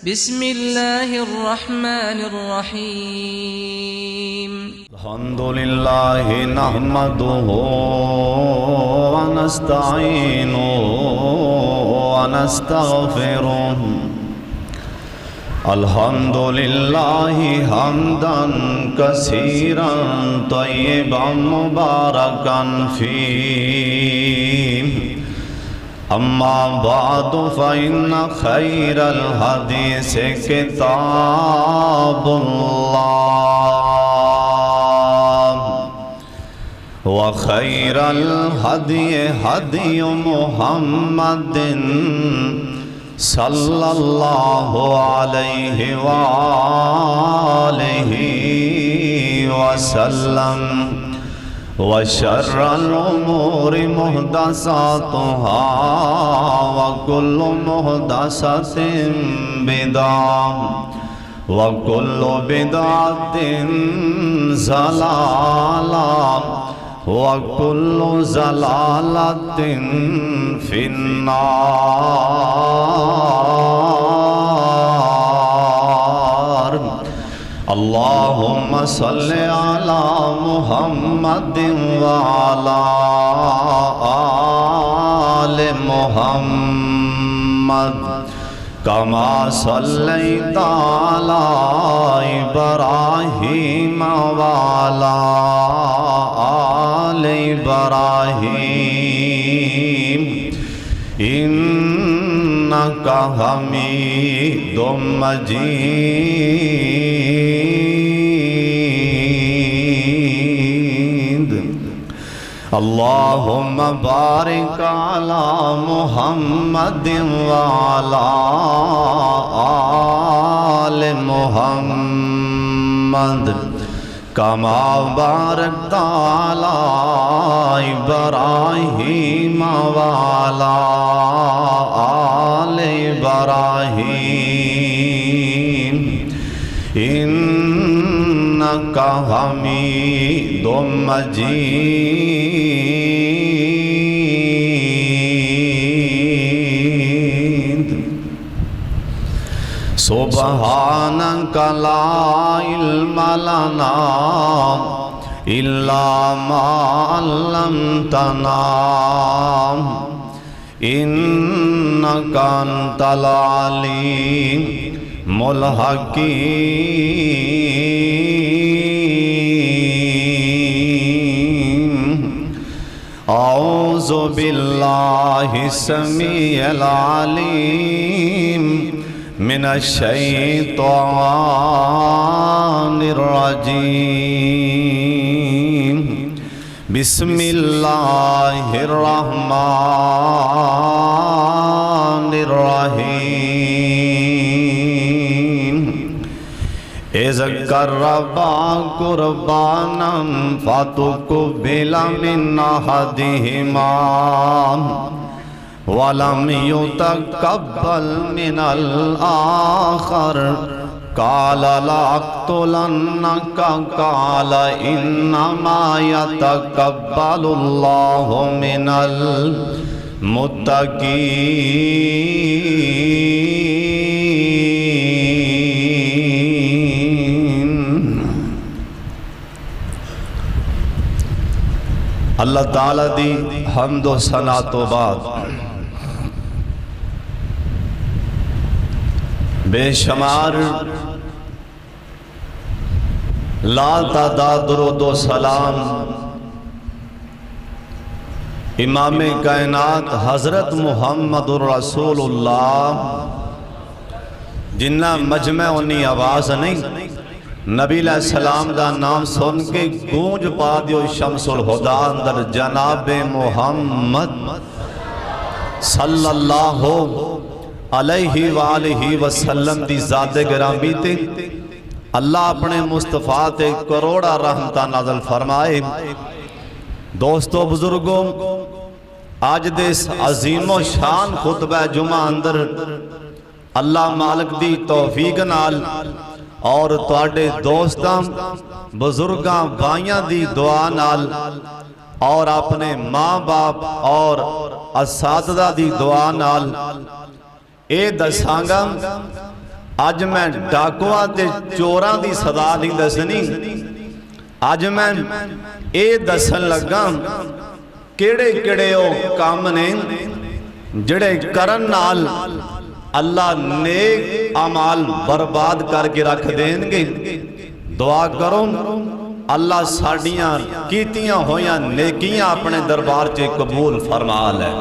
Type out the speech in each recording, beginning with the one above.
بسم اللہ الرحمن الرحیم الحمدللہ نحمدہ ونستعینہ ونستغفرہ الحمدللہ حمدا کثیرا طیبا مبارکا فیہ اما بعد فإن خیر الحدیث کتاب اللہ وخیر الہدی ہدی محمد صلی اللہ علیہ وآلہ وسلم وشر الأمور محدثاتها وكل محدثة بدعة وكل بدعة ضلالة وكل ضلالة في النار اللهم صل على محمد وعلى آل محمد كما صليت على إبراهيم وعلى آل إبراهيم إنك حميد مجيد اللهم بارك على محمد وعلى آل محمد كما باركت على إبراهيم وعلى آل إبراهيم إنك حميد مجيد سبحانك لا علم لنا إلا ما علمتنا إنك أنت العليم الحكيم أعوذ بالله السميع العليم من الشيطان الرجيم بسم الله الرحمن الرحيم إذ قربا قربانا فتقبل من أحدهما وَلَمْ يُتَقَبَّلْ مِنَ الْآخَرِ قَالَ لَأَقْتُلَنَّكَ قَالَ إِنَّمَا يَتَقَبَّلُ اللَّهُ مِنَ الْمُتَّقِينَ اللہ تعالیٰ دی حمد و ثنا تو بعد بے شمار لا تعداد درود و سلام امام کائنات حضرت محمد الرسول اللہ جنہ مجمع انہی آواز نہیں نبی علیہ السلام دا نام سن کے گونج پا دیو شمس الہدا اندر جناب محمد صلی اللہ علیہ وآلہ وسلم دی ذات گرامی تے اللہ اپنے مصطفیٰ تے کروڑا رحمتہ نازل فرمائے دوستو بزرگوں آج دیس عظیم و شان خطبہ جمعہ اندر اللہ مالک دی توفیق نال اور تواڈے دوستاں بزرگاں بھائیاں دی دعا نال اور اپنے ماں باپ اور اساتذہ دی دعا نال اے دسانگا اج میں ڈاکواں تے چوراں دی صدا نہیں دسنی، اج میں اے دسن لگا کیڑے کیڑے او کام نے جڑے کرن نال اللہ نیک اعمال برباد کر کے رکھ دیں گے۔ دعا کرو اللہ ساڑیاں کیتیاں ہویاں نیکیاں اپنے دربار چے قبول فرما لے۔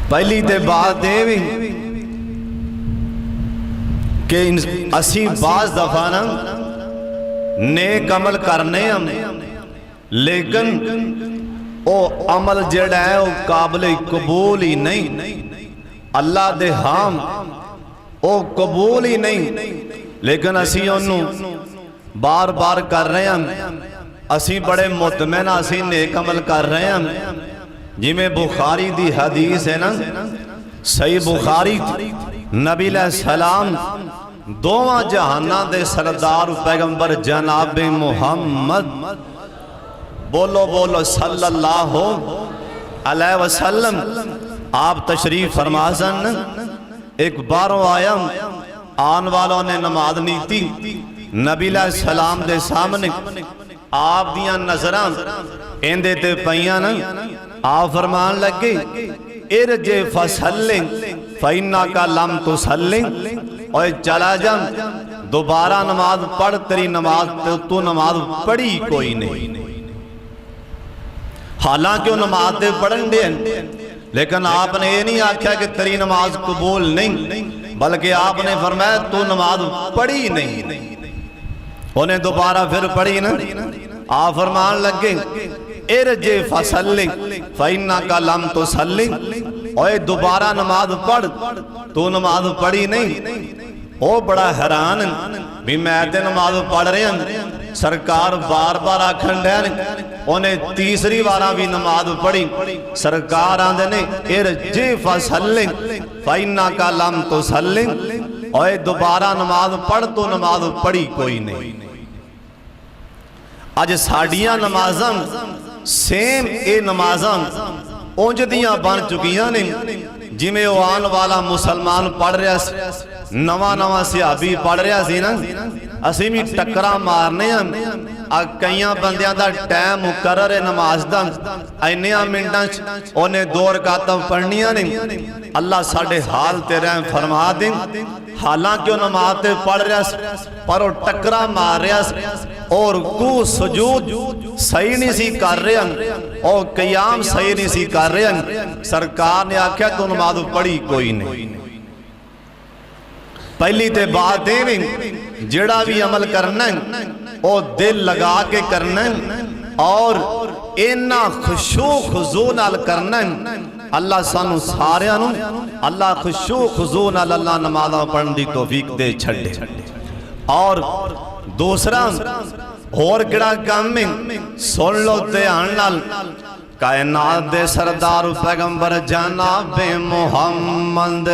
پہلی تے بات دے بھی کہ اسی بعض دفعہ نا نیک عمل کرنے ہم، لیکن او عمل جڑا ہے او قابل قبول ہی نہیں، اللہ دے ہاں او قبول ہی نہیں، لیکن اسی انہوں بار بار کر رہے ہیں، اسی بڑے مطمئن اسی نیک عمل کر رہے ہیں۔ جی میں بخاری دی حدیث ہے نا، صحیح بخاری نبی علیہ السلام دوواں جہانہ دے سردار پیغمبر جناب محمد بولو بولو صلی اللہ علیہ وسلم آپ تشریف فرما سن۔ ایک باروں آیا آن والوں نے نماز نہیں تھی، نبی علیہ السلام دے سامنے آپ دیاں نظران اندے تے پئیاں نا، آپ فرمان لگے ارجع فصلی فإنک لم تصلی، اور چلا جا دوبارہ نماز پڑھ، تیری نماز تو نماز پڑھی کوئی نہیں۔ حالانکہ وہ نماز دے پڑھن دے لیکن آپ نے یہ نہیں آکھیا کہ تیری نماز قبول نہیں، بلکہ آپ نے فرمایا تو نماز پڑھی نہیں۔ انہیں دوبارہ پھر پڑھی نا، آپ فرمان لگے ارجع فصلی فإنک لم تصلی، اور دوبارہ نماز پڑھ تو نماز پڑھی نہیں۔ وہ بڑا حیران بھی میں تے نماز پڑھ رہے ہیں، سرکار بار بار آکھن دے انہیں تیسری بارہ بھی نماز پڑھی، سرکار آندے نے ارجع فصلی فإنک لم تصلی، اور دوبارہ نماز پڑھ تو نماز پڑھی کوئی نہیں۔ آج ساڑیاں نمازاں سیم اے نمازاں اونج دیاں بن چکیاں نے، جی میں آن والا مسلمان پڑھ رہا سی، نواں نواں صحابی پڑھ رہا سی نا، اسی بھی ٹکرا مارنے ہیں، کئیاں بندیاں دا ٹائم مقرر ہے نماز دا، اینیاں منٹاں انہیں 2 رکعتاں پڑھنیاں نہیں، اللہ ساڑھے حال تے رحم فرما دیں۔ حالانکہ وہ نماز تے پڑھ رہا سی پر وہ ٹکرا مار رہا سی، اور رکوع سجود صحیح نہیں سی کر رہے ہیں، اور قیام صحیح نہیں سی کر رہے ہیں، سرکار نے آکھیا تو نماز پڑھی کوئی نہیں۔ پہلی تے بات دے بھی جڑا بھی عمل کرنا ہے او دل لگا کے کرنا ہے، اور اینا خشوع خضوع نال کرنا ہے۔ اللہ سانو ساریاں نو اللہ خشوع خضوع نال اللہ نمازاں پڑھن دی توفیق دے چھڑے۔ اور دوسرا اور کڑا کام میں سن لو دھیان نال، کائنات دے سردار پیغمبر جناب محمد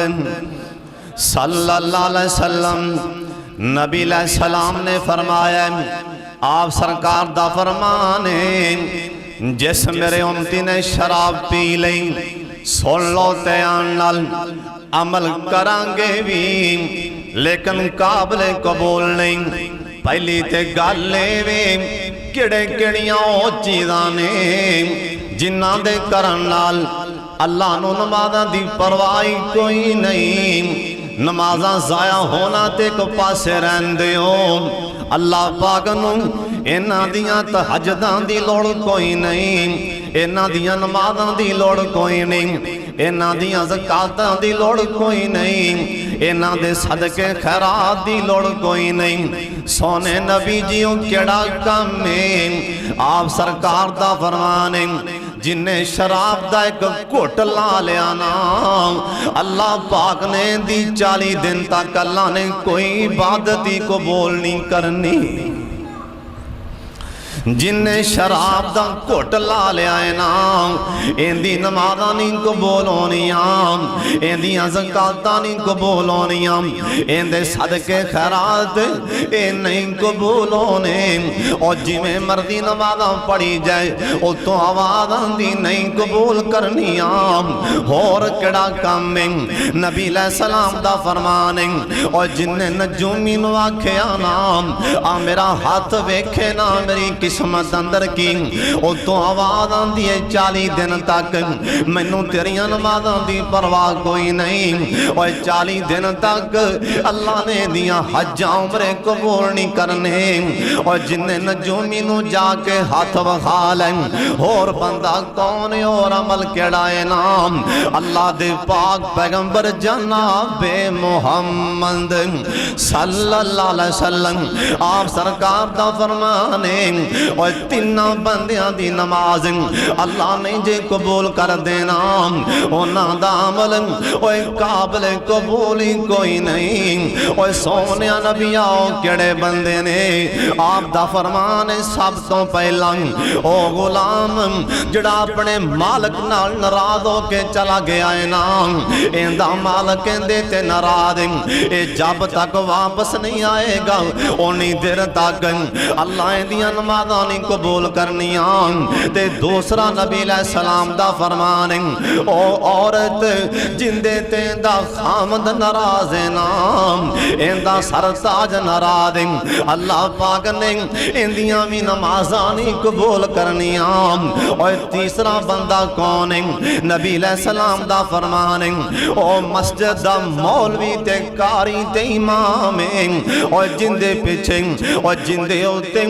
صلی اللہ علیہ وسلم نبی علیہ السلام نے فرمایا، آپ سرکار دا فرمانے جس میرے امتی نے شراب پی لیں، سن لو دھیان نال عمل کرانگے بھی لیکن قابل قبول نہیں۔ پہلی تے گالے بھی کڑے کڑیاں او چیزانے جنہ دے کرن نال اللہ نو نمازاں دی پرواہی کوئی نہیں، نمازاں ضائع ہونا تے کو پاسے رہن دیو، اللہ پاک نو اینا دیاں تہجداں دی لوڑ کوئی نہیں، اینا دیاں نمازاں دی لوڑ کوئی نہیں، اینا دیاں زکاتاں دی لوڑ کوئی نہیں، اینا دے صدقے خیرات دی لوڑ کوئی نہیں۔ سونے نبی جیوں کیڑا کام میں آپ سرکار دا فرمانے، جنہیں شراب دا ایک گھٹ لا لیا نا، اللہ پاک نے دی 40 دن تک اللہ نے کوئی عبادت ہی قبول نہیں کرنی۔ جن شراب دا گھٹ لا لیا ہے نا ایندی نمازاں نہیں قبول ہونیاں ایندیاں زکاتاں نہیں قبول ہونیاں ایندے صدقے خیرات اے نہیں قبول ہونے اور جویں مرضی نمازاں پڑھی جائے او تو آواز آندی نہیں قبول کرنیاں اور کڑا کام میں نبی علیہ السلام دا فرمان اور جن نجومی نو آکھیا نا آ میرا ہاتھ ویکھے نا میری قسمت اندر کی او تو آواز آندی ہے 40 دن تک مینوں تیریاں نمازاں دی پرواہ کوئی نہیں اور 40 دن تک اللہ نے دیا حج عمرے قبول نہیں کرنے اور جن نجومی نو جا کے ہاتھ وکھا لیں اور بندہ کون اور عمل کیڑا ہے نام اللہ دے پاک پیغمبر جناب محمد صلی اللہ علیہ وسلم آپ سرکار دا فرمانے اور تینہ بندیاں دی نماز اللہ نے جے قبول کر دینا اونا دا عمل اور قابل قبولی کوئی نہیں اور سونیا نبی آؤ کیڑے بندے نے آپ دا فرمانے سب تو پہلا او غلام جڑا اپنے مالک نال ناراض ہو کے چلا گیا ہے نا ایندہ مالک اندے تے ناراض اے جب تک واپس نہیں آئے گا اونی دیر تک اللہ ایندیاں نمازاں نہیں قبول کرنیاں تے دوسرا نبی علیہ السلام دا فرمان او عورت جندے تے دا خامد ناراض نام ایندہ سرتاج ناراض اللہ پاک نے ایندیاں بھی نمازاں نہیں قبول کرنیاں اور تیسرا بندہ کون نبی علیہ السلام دا فرمان او مسجد دا مولوی تے کاری تے امام اور جندے پیچھے اور جندے ہوتے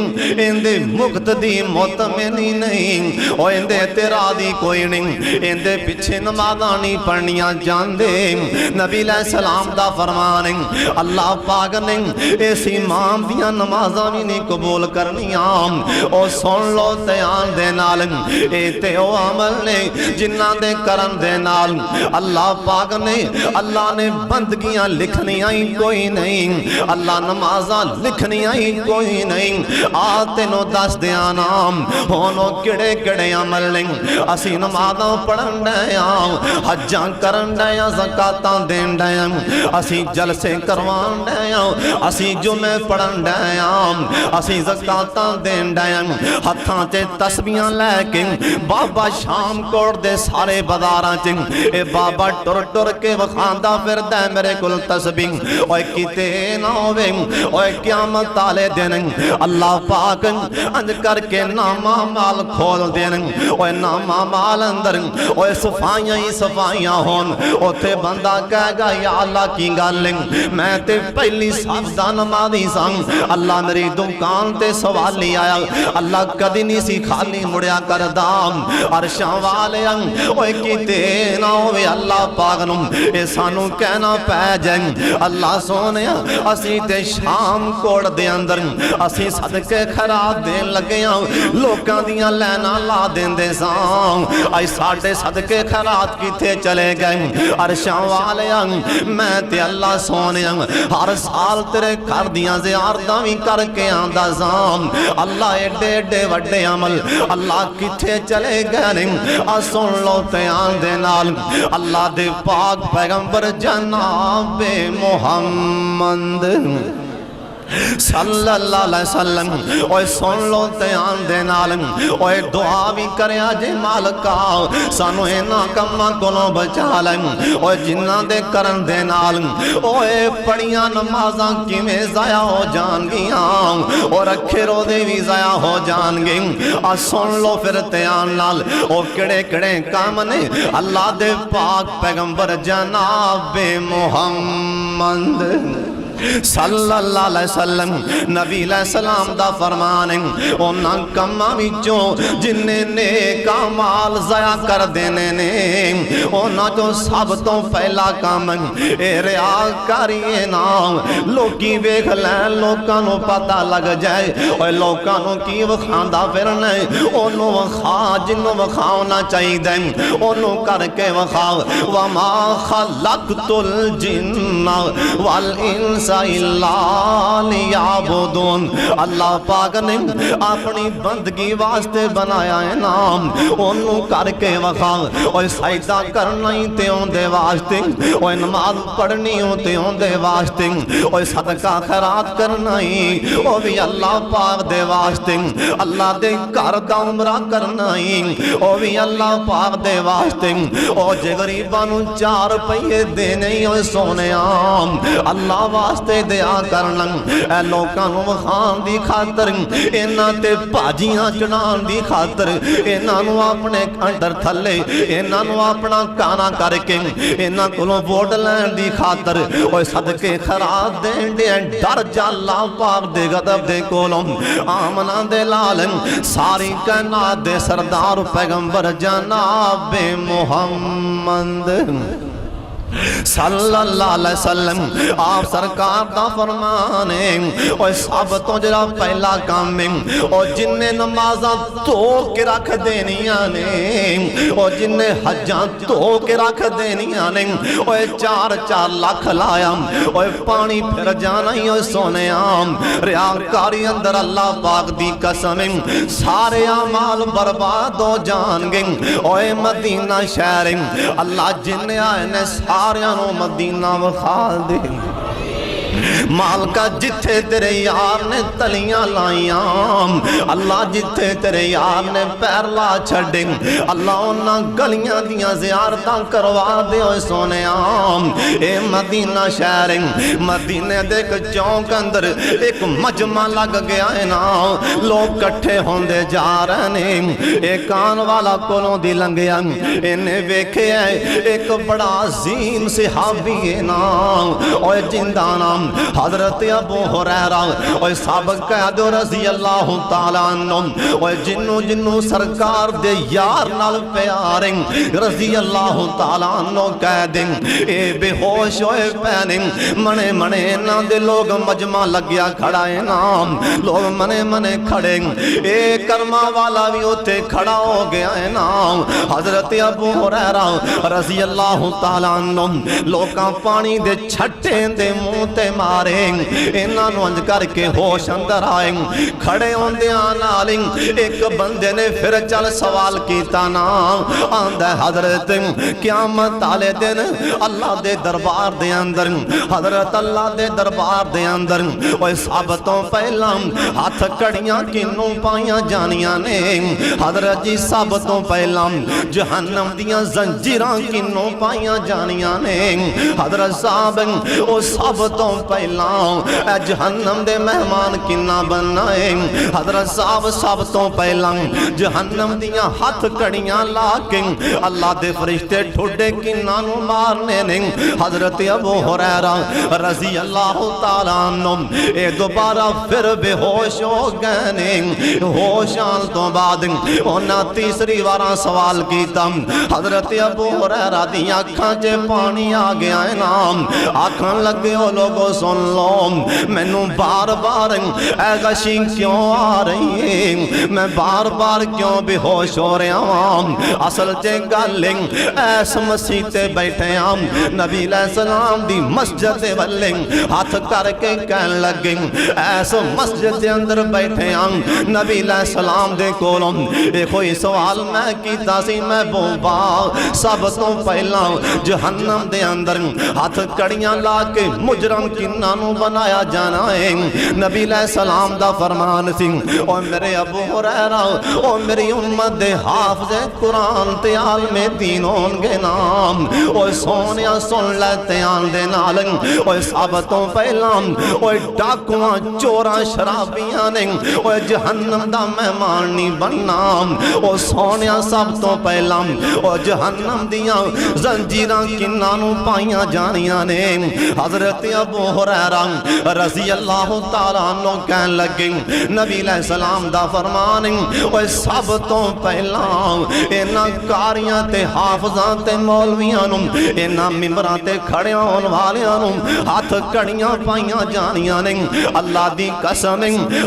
اندے مقتدی مطمئنی نہیں اور اندے اعتراضی کوئی نہیں اندے پیچھے نمازاں نہیں پڑھنیاں جاندے نبی علیہ السلام دا فرمان اللہ پاک نے اس امام دیاں نمازاں بھی نہیں قبول کرنیاں اور سن لو تیان دے نال اے تے او عمل نے جنہ دے کرن دے نال اللہ پاک نے اللہ نے بندگیاں لکھنیاں ہی کوئی نہیں اللہ نمازاں لکھنیاں ہی کوئی نہیں آتے نو دس دیا نام ہونو کڑے کڑے عمل نہیں اسی نمازاں پڑھن ڈیاں حجاں کرن ڈیاں زکاتاں دین ڈیاں اسی جلسے کروان ڈیاں اسی جمعے پڑھن ڈیاں اسی زکاتاں دین ڈیاں ہتھاں تے تسبیاں لے کے بابا شام کوڑ دے سارے بازاراں چ اے بابا ٹر ٹر کے وکھاندا پھردا ہے میرے کول تسبیح اوے کیتے نہ ہوے اوے قیامت والے دن اللہ پاک انج کر کے نامہ مال کھول دین اوے نامہ مال اندر اوے صفائیاں ہی صفائیاں ہون اوتھے بندہ کہے گا یا اللہ کی گل میں تے پہلی سجدہ نمازی سان اللہ میری دکان تے سوالی آیا اللہ کدی نہیں سی خالی مڑیا کردا عرشاں والے اوے کیتے نہ ہوے اللہ پاک نو اے سانو کہنا پے جائیں اللہ سونے اسی تے شام کوڑ دے اندر اسی صدقے خیرات دین لگیاں لوکاں دیاں لینا لا دین دے سان آئی ساڑھے صدقے خیرات کیتے چلے گئے عرشاں والیاں میں تے اللہ سونے ہر سال تیرے کر دیاں زیارتاں بھی کر کے آندہ سان اللہ ایڈے ایڈے وڈے عمل اللہ کیتے چلے گئے سن لو تیان دے نال اللہ دے پاک پیغمبر جناب محمد صلی اللہ علیہ وسلم اوہ سن لو تیان دے نال اوہ دعا بھی کریا جے مالکا سانو اینا کمہ کولوں بچا لیں اوہ جنہ دے کرن دے نال اوہ پڑیاں نمازاں کی میں ضائع ہو جان گیاں اور رکھے رو دے بھی ضائع ہو جان گیں سن لو پھر تیان نال اوہ کڑے کڑے کامنے اللہ دے پاک پیغمبر جناب محمد صلی اللہ علیہ وسلم نبی علیہ السلام دا فرمان اونا کمہ وچوں جننے نیک اعمال ضائع کر دینے نے اونا جو سب تو پہلا کام اے ریاکاری نا لوکی ویکھ لیں لوکاں نو پتہ لگ جائے اوے لوکاں نو کی وکھاندا پھرنا اونوں وکھا جنوں وکھاونا چاہیے اونوں کر کے وکھا وما خلقت الجن والانس الا لیعبدون۔ اللہ پاک نے اپنی بندگی واسطے بنایا ہے نام، انہوں کر کے وخا، اور سجدہ کرنا ہی تے ہوندے واسطے، اور نماز پڑھنی ہوتے ہوندے واسطے، اور صدقہ خیرات کرنا ہی وہ بھی اللہ پاک دے واسطے، اللہ دے گھر دا عمرہ کرنا ہی وہ بھی اللہ پاک دے واسطے، اور جے غریباں نوں 4 روپے دینے ہی ہوئے سونے عام اللہ واسطے دیا کرنا، اے لوکاں نوں وکھان دی خاطر، انہاں تے بھاجیاں چڑھان دی خاطر، انہاں نوں اپنے انڈر تھلے، انہاں نوں اپنا کانا کر کے، انہاں کولوں ووٹ لین دی خاطر، اوے صدقے خیرات دین دے ڈر جا اللہ پاک دے غضب دے کولوں، آمنہ دے لالن ساری کائنات دے سردار پیغمبر جناب محمد صلی اللہ علیہ وسلم، آپ سرکار دا فرمان ہے، اور سب تو جڑا پہلا کام ہے، اور جن نے نمازاں تو کے رکھ دینیاں نے، اور جن نے حجاں تو کے رکھ دینیاں نے، اور 4 لاکھ لایا، اور پانی پھر جانا ہی اور سونے عام، ریاکاری اندر اللہ پاک دی قسم، سارے اعمال برباد ہو جان گے، اور مدینہ شہر اللہ جن نے آئے نے ساریاں مدینہ وخا دے، مالکہ جتھے تیرے یار نے تلیاں لائیاں، اللہ جتھے تیرے یار نے پیر لا چھڑیں، اللہ انہاں گلیاں دیاں زیارتاں کروا دے ہوئے سونے عام، اے مدینہ شہر مدینہ دیکھ چونک اندر ایک مجمع لگ گیا ہے نا، لوگ کٹھے ہوندے جا رہے ہیں، ایک آن والا کولوں دی لنگیا، انہیں ویکھے ہے ایک بڑا عظیم صحابی ہے نا، اور جندانا حضرت ابو ہریرہ اور سابق قائد رضی اللہ تعالیٰ عنہ، اور جنوں سرکار دے یار نال پیاریں رضی اللہ تعالیٰ عنہ قائدیں، اے بے ہوش ہوئے پہنیں، منے نہ دے لوگ مجمع لگیا کھڑا ہے نام، لوگ منے کھڑے، اے کرما والا بھی ہوتے کھڑا ہو گیا ہے نام، حضرت ابو ہریرہ رضی اللہ تعالیٰ عنہ لوکاں پانی دے چھٹے دے منہ تے ماریں، انہاں نوں انج کر کے ہوش اندر آئیں، کھڑے ہوندیاں نال ایک بندے نے پھر چل سوال کیتا نا، آندا حضرت قیامت والے دن اللہ دے دربار دے اندر، حضرت اللہ دے دربار دے اندر، اوے سب تو پہلا ہاتھ کڑیاں کینوں پائیاں جانیاں نے، حضرت جی سب تو پہلا جہنم دیاں زنجیراں کینوں پائیاں جانیاں نے، حضرت صاحب او سب تو پہلا اے جہنم دے مہمان کنا بننا ہے، حضرت صاحب سب تو پہلا جہنم دیاں ہاتھ کڑیاں لا کے اللہ دے فرشتے ٹھوڑے کنا نو مارنے نے، حضرت ابو ہریرہ رضی اللہ تعالیٰ عنہ اے دوبارہ پھر بے ہوش ہو گئے نے، ہوش آن تو بعد انہاں تیسری وارا سوال کیتا، حضرت ابو ہریرہ دی آنکھاں چے پانی آ گیا ہے نام، آنکھاں لگے ہو لوگوں سن لو، میں بار بار اے غشی کیوں آ رہی ہے، میں بار بار کیوں بے ہوش ہو رہا ہوں، اصل چے گالیں ایس مسیح تے بیٹھے ہم، نبی علیہ السلام دی مسجد والے ہاتھ کر کے کہن لگیں، ایس مسجد دے اندر بیٹھے ہم، نبی علیہ السلام دے کولوں اے کوئی سوال میں کیتا سی، میں بوبا سب تو پہلا جہنم دے اندر ہاتھ کڑیاں لا کے مجرم کنہ نو بنایا جانا ہے، نبی علیہ السلام دا فرمان سی، اور میرے ابو ہریرہ اور میری امت دے حافظ قرآن تے عالم دین ہونگے نام، اور سونیا سن لیتے آن دے نالن، اور سب تو پہلا اور ڈاکواں چوراں شرابیاں نے اور جہنم دا مہمان نہیں بننا، اور سونیا سب تو پہلا اور جہنم دیاں زنجیراں کنہ نو پائیاں جانیاں نے، حضرت ابو ہریرہ رضی اللہ تعالیٰ عنہ کہن لگے، نبی علیہ السلام دا فرمان اور سب تو پہلا انہاں کاریاں تے حافظاں تے مولویاں نو، انہاں ممبراں تے کھڑے ہون والیاں نو ہاتھ کڑیاں پائیاں جانیاں نے، اللہ دی قسم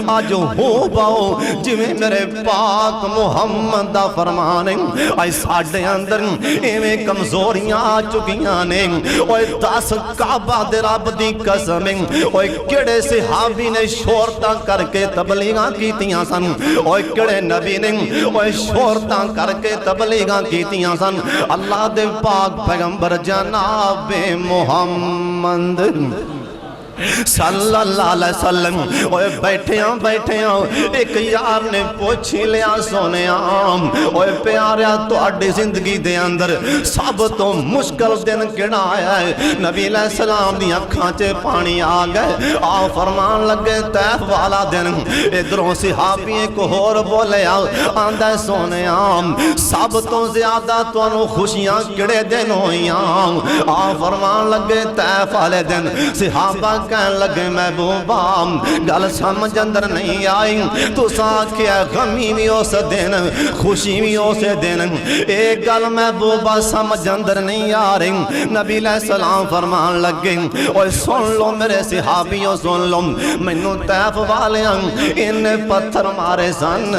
آج ہو باؤ جویں میرے پاک محمد دا فرمان اے ساڈے اندر ایویں کمزوریاں آ چکیاں نے، اور 10 کعبہ دے رب دی قسم اوے کڑے صحابی نے شہرتاں کر کے تبلیغاں کیتیاں سن اوے کڑے نبی نے اوے شہرتاں کر کے تبلیغاں کیتیاں سن اللہ دے پاک پیغمبر جناب محمد صلی اللہ علیہ وسلم اوے بیٹھے ایک یار نے پوچھی لیا سونے آم اوے پیاریا تو اڈی زندگی دے اندر سب تو مشکل دن کڑا آیا ہے نبی علیہ السلام دی اکھاں چے پانی آ گئے آ فرمان لگے طیف والا دن ادھروں صحابی ایک اور بولے آندہ سونے آم سب تو زیادہ تو انو خوشیاں کڑے دن ہوئیاں آ فرمان لگے طیف والے دن صحابہ کہن لگے محبوبام گل سمجھ اندر نہیں آئی تو ساکھیا غمی بھی اس دن خوشی بھی اس دن ایک گل محبوبہ سمجھ اندر نہیں آ رہی نبی علیہ السلام فرمان لگے اوہ سن لو میرے صحابیوں سن لو منو طیف والیاں انہیں پتھر مارے سن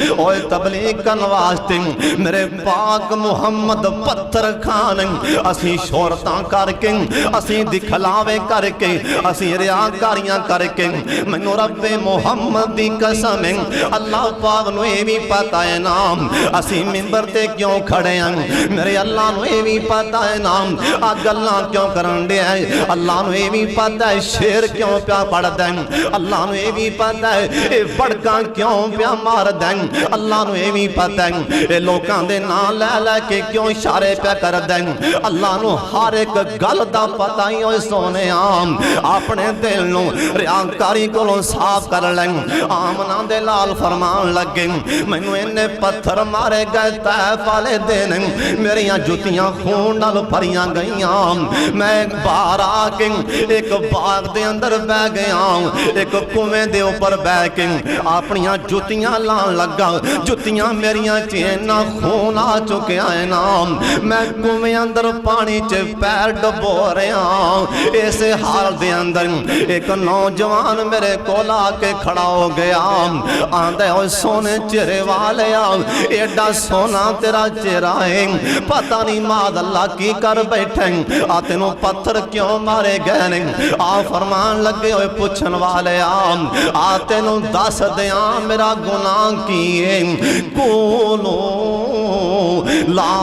اوہ تبلیغ کا نواستے میرے پاک محمد پتھر کھانے اسی شورتاں کر کے اسی دکھلاوے کر کے اسی ریاکاریاں کر کے منو رب محمد دی قسم اللہ پاک نو اے بھی پتا ہے نام اسی منبر تے کیوں کھڑے ہیں میرے اللہ نو اے بھی پتا ہے نام آگ اللہ کیوں کرن دے ہیں اللہ نو اے بھی پتا ہے شیر کیوں پیا پڑھ دیں اللہ نو اے بھی پتا ہے اے بڑکاں کیوں پیا مار دیں اللہ نو اے بھی پتا ہے اے لوکاں دے نام لے لے کے کیوں اشارے پیا کر دیں اللہ نو ہر ایک گل دا پتا ہی ہوئے سونے آم اپنے دل نو ریاکاری کو صاف کر لیں آمنہ دے لال فرمان لگیں مینو انہیں پتھر مارے گئے طیف والے دن میریاں جتیاں خون نال بھریاں گئیاں میں باہر آکے ایک باغ دے اندر بہ گیا ایک کنویں دے اوپر بہ کے اپنیاں جتیاں لان لگا جتیاں میریاں چینہ خون آ چکے آئے نام میں کنویں اندر پانی چے پیر ڈبو رہا ایسے حال دے اندر ایک نوجوان میرے کولا کے کھڑا ہو گیا آندھے ہوئے سونے چہرے والے ایڈا سونا تیرا چہرہ ہے پتہ نہیں ماد اللہ کی کر بیٹھیں آتے نو پتھر کیوں مارے گئے آ فرمان لگے ہوئے پوچھن والے آتے نو دس دیاں میرا گناہ کیے قولو لا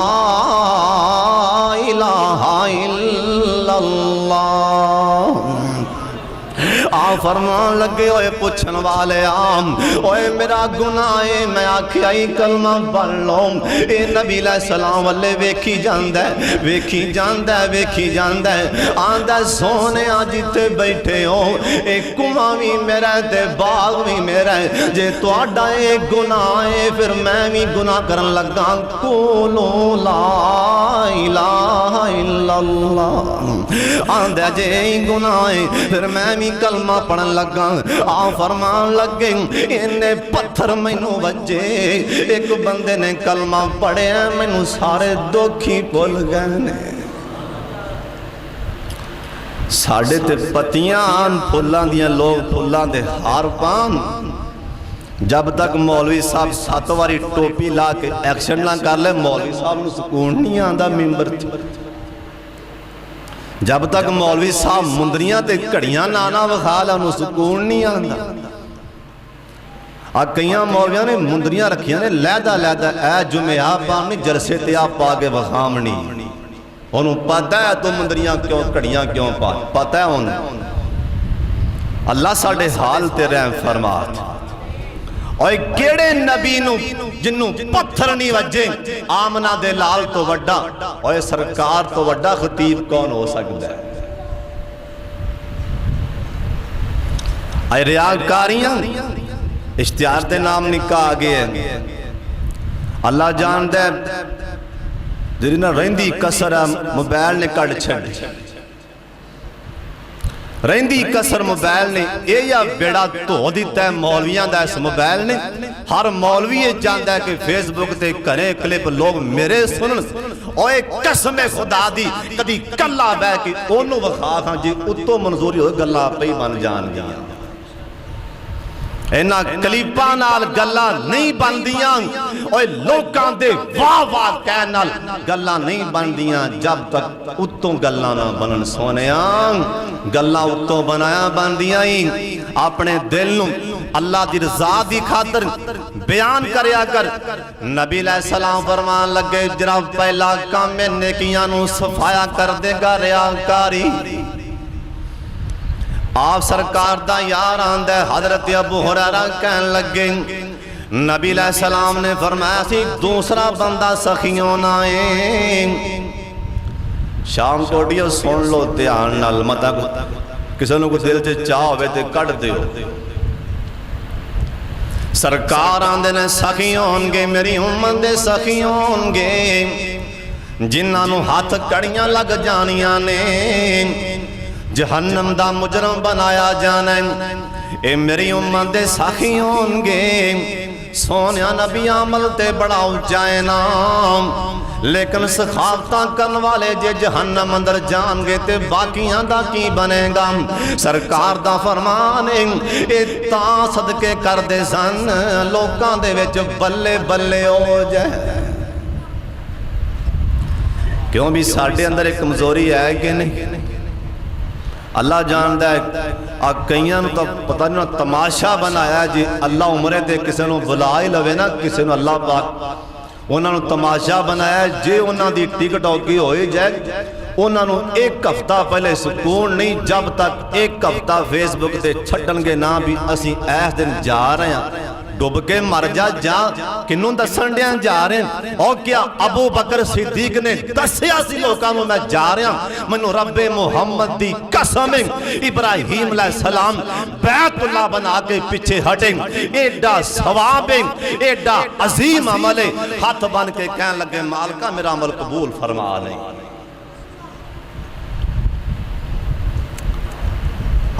الہ الا اللہ آ فرمان لگے ہوئے پوچھن والے اوے میرا گناہ ہے میں آکھیائی کلمہ پڑھ لوں اے نبی علیہ السلام والے ویکھی جاندہ ہے آندہ سونے آجیتے بیٹھے ہو ایک کنواں بھی میرا ہے تے باغ بھی میرا ہے جے تو آڈا ایک گناہ ہے پھر میں بھی گناہ کرن لگا قولو لا الہ الا اللہ آندہ جے گناہ ہے پھر میں بھی کلمہ پڑھن لگا آ فرمان لگے انہیں پتھر مینو وجے ایک بندے نے کلمہ پڑھے مینو سارے دکھی بھول گئے ساڑھے تے پتیاں آن پھلاں دیاں لوگ پھلاں دے ہار پان جب تک مولوی صاحب ساتواری ٹوپی لا کے ایکشن نہ کر لے مولوی صاحب نو سکون نہیں آندہ ممبر جب تک مولوی صاحب مندریاں تے کڑیاں نانا وخالا انہوں سکون نہیں آندہ کئیاں مولویاں نے مندریاں رکھیاں نے لیدہ اے جمعہ پانی جرسے تے آپ آگے وخامنی انہوں پتہ ہے تو مندریاں کیوں کڑیاں کیوں پتہ ہے انہوں اللہ ساڑھے حال تے رحم فرمات اور کیڑے نبی نو جنوں پتھر نہیں وجے آمنہ دے لال تو وڈا اور سرکار تو وڈا خطیب کون ہو سکتا ہے اے ریاکاریاں اشتہار تے نام نکاح آگے ہیں اللہ جان دے جنہاں رہندی کسر موبائل نے کڑ چھڑ رہندی کسر موبائل نے اے یا بیڑا تو دیتا ہے مولویاں دا اس موبائل نے ہر مولوی یہ جاندہ ہے کہ فیس بک تے کریں کلپ لوگ میرے سنن اور ایک قسم خدا دی کدی کلا بے کہ انہوں وخواہ ہاں جی اتو منظوری ہوئے گلہ پہ ہی بن جان گیا اینا کلیپاں نال گلاں نہیں بندیاں، اوے لوکاں دے واہ واہ کہن نال گلاں نہیں بندیاں جب تک اتوں گلاں نہ بنن سونیاں۔ گلاں اتوں بنایا بندیاں ہی اپنے دل نوں اللہ دی رضا دی خاطر بیان کریا کر۔ نبی علیہ السلام فرمان لگے جرا پہلا کام میں نیکیاں نوں صفایا کر دے گا ریاکاری۔ آپ سرکار دا یار آندے حضرت ابو ہریرہ کہن لگے نبی علیہ السلام نے فرمایا سی دوسرا بندہ سخیوں نہ آئے۔ شام کوٹیو سن لو دھیان نال متا کسی نے کو دل سے چاہ ہوئے تے کٹ دیو۔ سرکار آندے نے سخیوں ہونگے میری امت دے سخیوں ہونگے جنہاں نو ہاتھ کڑیاں لگ جانیاں نے جہنم دا مجرم بنایا جانا ہے۔ اے میری امت دے ساخی ہونگے سونیا نبی عمل تے بڑا اونچائے نام لیکن سخاوتاں کرن والے جے جہنم اندر جان گے تے باقیاں دا کی بنے گا۔ سرکار دا فرمان اے تاں صدقے کر دے سن لوکاں دے وچ بلے بلے ہو جائے۔ کیوں بھی ساڑھے اندر ایک کمزوری ہے کہ نہیں؟ اللہ جاندہ ہے کئیاں تو پتہ نہیں تماشا بنایا جی اللہ عمرے دے کسی نو بلائی لوے نا کسی نو اللہ پاک انہاں نو تماشا بنایا جے انہاں دی ٹکٹ ہوگی ہوئی جائے انہاں نو ایک ہفتہ پہلے سکون نہیں جب تک ایک ہفتہ فیس بک دے چھٹن گے نا بھی اسی ایس دن جا رہے ہیں ڈوب کے مر جا کنوں دسن دیاں جا رہے ہیں اور کیا ابو بکر صدیق نے دسیا سی لوکاں نو میں جا رہا ہوں منو رب محمد دی قسم ابراہیم علیہ السلام بیت اللہ بنا کے پیچھے ہٹیں ایڈا ثواب ایڈا عظیم عمل ہاتھ بن کے کہنے لگے مالکہ میرا عمل قبول فرما لیں۔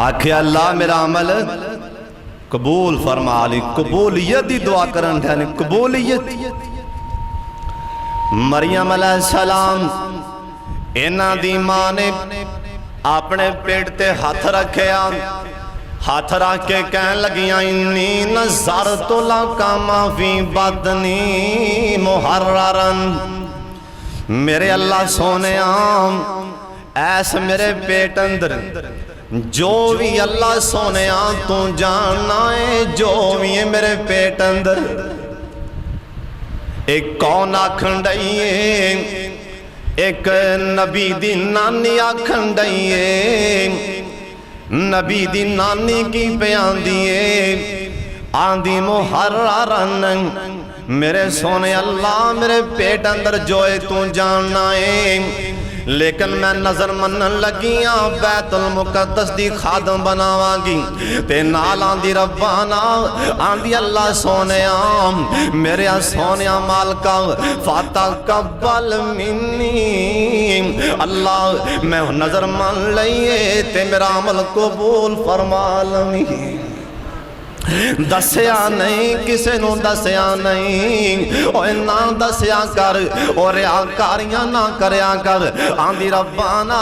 آکھے اللہ میرا عمل قبول فرما لی۔ قبولیت دی دعا کرن تھے قبولیت۔ مریم علیہ السلام اینا دی ماں نے اپنے پیٹ تے ہاتھ رکھیا ہاتھ رکھ کے کہن لگیاں انی نظرت لکا ما فی بطنی محررن میرے اللہ سونے ایس میرے پیٹ اندر جو بھی اللہ سونے تو جاننا ہے جو بھی ہے میرے پیٹ اندر ایک کون آکھنڈائیے ایک نبی دی نانی آکھنڈائیے نبی دی نانی کی بیان دیئے آندھی محررن میرے سونے اللہ میرے پیٹ اندر جوئے تو جاننا ہے لیکن میں نظر منن لگیاں بیت المقدس دی خادم بناواں گی تے نال آندھی ربانا آندھی اللہ سونیاں میرے سونیاں مالکا فتقبل منی اللہ میں نظر من لئیے تے میرا عمل قبول فرما لیں دسیا نہیں کسے نو دسیا نہیں اوہ نہ دسیا کر اور ریاکاریاں نہ کریا کر آندھی ربانا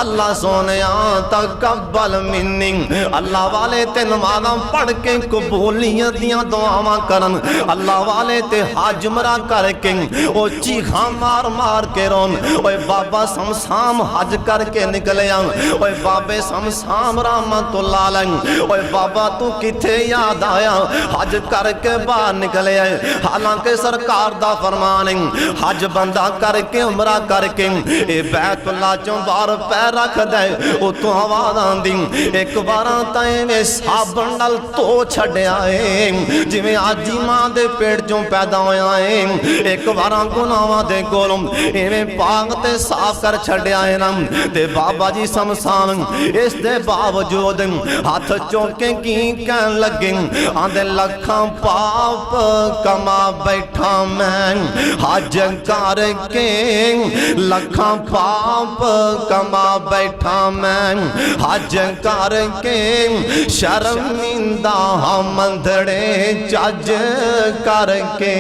اللہ سونیاں تقبل منی اللہ والے تے نمازاں پڑھ کے قبولیت دیاں دعاواں کرن اللہ والے تے حج مرا کر کے او چیخاں مار مار کے رون اوہ بابا سمسام حج کر کے نکلیا اوہ بابے سمسام رحمت اللہ لیں اوہ بابا تو کتھے یاد آیا حج کر کے باہر نکلے آئے حالانکہ سرکار دا فرمانے حج بندہ کر کے عمرہ کر کے اے بیت اللہ چوں بار پیر رکھ دے او تو آواز آندی ایک بارہ تائیں میں سابن ڈال تو چھڑے آئے جی میں آجی ماں دے پیٹ چوں پیدا ہوئے آئے ایک بارہ گناواں دے گولم اے میں پاک تے صاف کر چھڑے آئے نا تے بابا جی سمسان اس دے باوجود ہاتھ چوکیں کی کہن لگیں آندھے لکھاں پاپ کما بیٹھا میں حج کر کے لکھاں پاپ کما بیٹھا میں حج کر کے شرمندہ مندڑے چج کر کے